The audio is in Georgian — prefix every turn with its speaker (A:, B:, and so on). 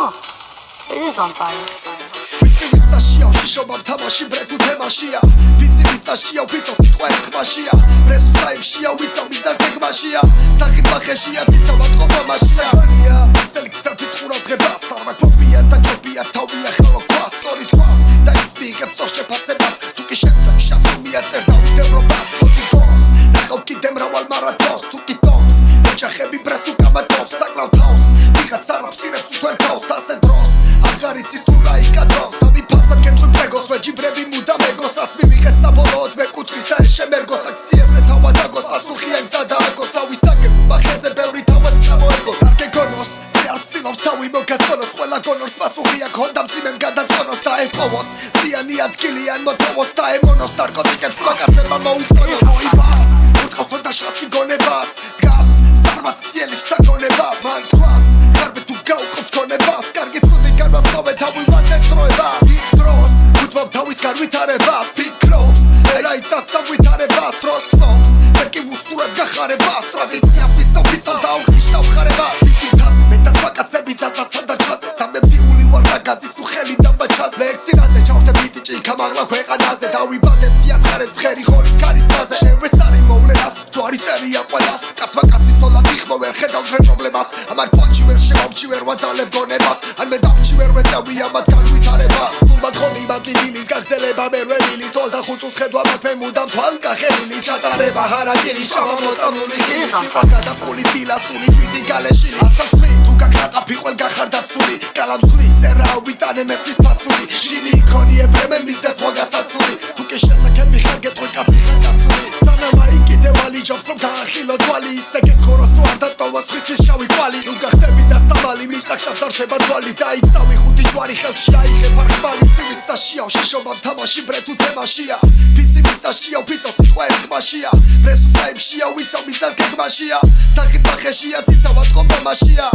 A: Oh, it is on fire.
B: Vitsashia, shishobam tamashi bretu temashia. Vitsashia, vitso sitqva erkhmashia. Bresu saimshia, vitso mizas gegmashia. Sakhit baxeshia, vitso vatqoba mashia. Selektsiya titqura drebas, arma kopia da jobia tavia khalo kwas, sori tqvas. Da ismigeb soshche pasebas, tu ki shestami shasumia tserda udevrobas, motivos. Nakhov kidem raval marathons, tu ki toms. Ojakhebi bresu kamatos, saklav taos. Viqats arabs irებს utver taos, ase dros. Აღარიცის თუ გაიკადროს, სამი ფასად კეთრი პრეგოს, ვეჯიბრები მუდამ ეგოს, აც მივიღეს საბოლოოდ მეკუთვნის და ეს შემერგოს, აქციებზე თავად აგოს, პასუხია გზა და აგოს, თავის დაგებულმა ხეზე ბევრი თავად წამოერგოს, არ გეგონოს, არ ცდილობს თავი მოგაწონოს, ყველა გონორს პასუხი აქ ჰონდა მძიმემ გადაწონოს და ეპოვოს, მზიანი ადგილი ან მოთოვოს და ემონოს, ნარკოტიკებს მაკაცებმა მოუწონოს, მოიბას, უტყავსო და შრაცი გონებას, დგას, სტარმაც ციელის შთაგონებას, მან თქვას, ხარბე თუ გაუყოფს გონებას, კარგი ცუდი განვასწავლე თავი ვატეტროება, ვიდროს, უთმობ თავის განვითარებას, ფიქრობს, ერაიტას სამვითარებას, დროს თმობს, ვერ კი ვუსურებ გახარებას, ტრადიციას ვიცავ და უხნიშნავ ხარებას, ვიკითხავს, მეტად ვაკაცების ასასთან და ჩაზე, დამებდიული ვარ რაგაზის უხელი და ბაჩაზე, ლექსირაზე ჩავხდე მიტიჭი გამაღლა ქვეყანაზე, დავიბადებ თიან ხარეს მხერი ხორის ქარისმაზე, შევესწარი მოვლენას, ჯვარი წერია ყველას, კაცმა კაცის სოლად იხმო ვერ ხედავ ჩვენ პრობლემას, ამან ფონჩი ვერ შევამჩი ვერ ვაძალებ გონებას, ან მე დამჩი ვერ ვეტევი ამათ განვითარებას, სულმა თხოვნი მამტილის გაგრძელება მე რველის, თვალ და ხუჭულს ხედვა მეფე მუდამ თვალ კახელილის, ჩატარება ჰარაკირის ჭამა მოწამლული ხილის, სიყვარს გადაფხული დილას სული თვითი გალეშილი, ასაცვლი თუ გაკრაყაფი ყველ გახარდა ცული, კალამსხლი წერა ვიტანე მესმის ფაცული, ჟინი იქონიე ბრემენ მისდა სხვა გასაცული, თუ კი შესაქმები ხარ გეტყვი კაცი ხარ კაცული, სანამ აი კიდევალი ჯობს რომ გაახილო თვალი, ისე გეცხოვროს თუ არ დატოვოს ხისთვის შავი კვალი, ნუ გახდები და სამალი მისახშავს არ შეება თვალი, დაიცავი ხუთი ჯვარი ხელში აიღებ არხმალი, სივის საშიაო შიშობამ თამაში ბრეთუ თემაშია, ფიცი მიწაშია ვფიცო სიტყვა ერთხმაშია, ბრესუ საიმშია ვიცავ მისას გეგმაშია, სახით ბახეშია ციცავად ხომ მამაშია.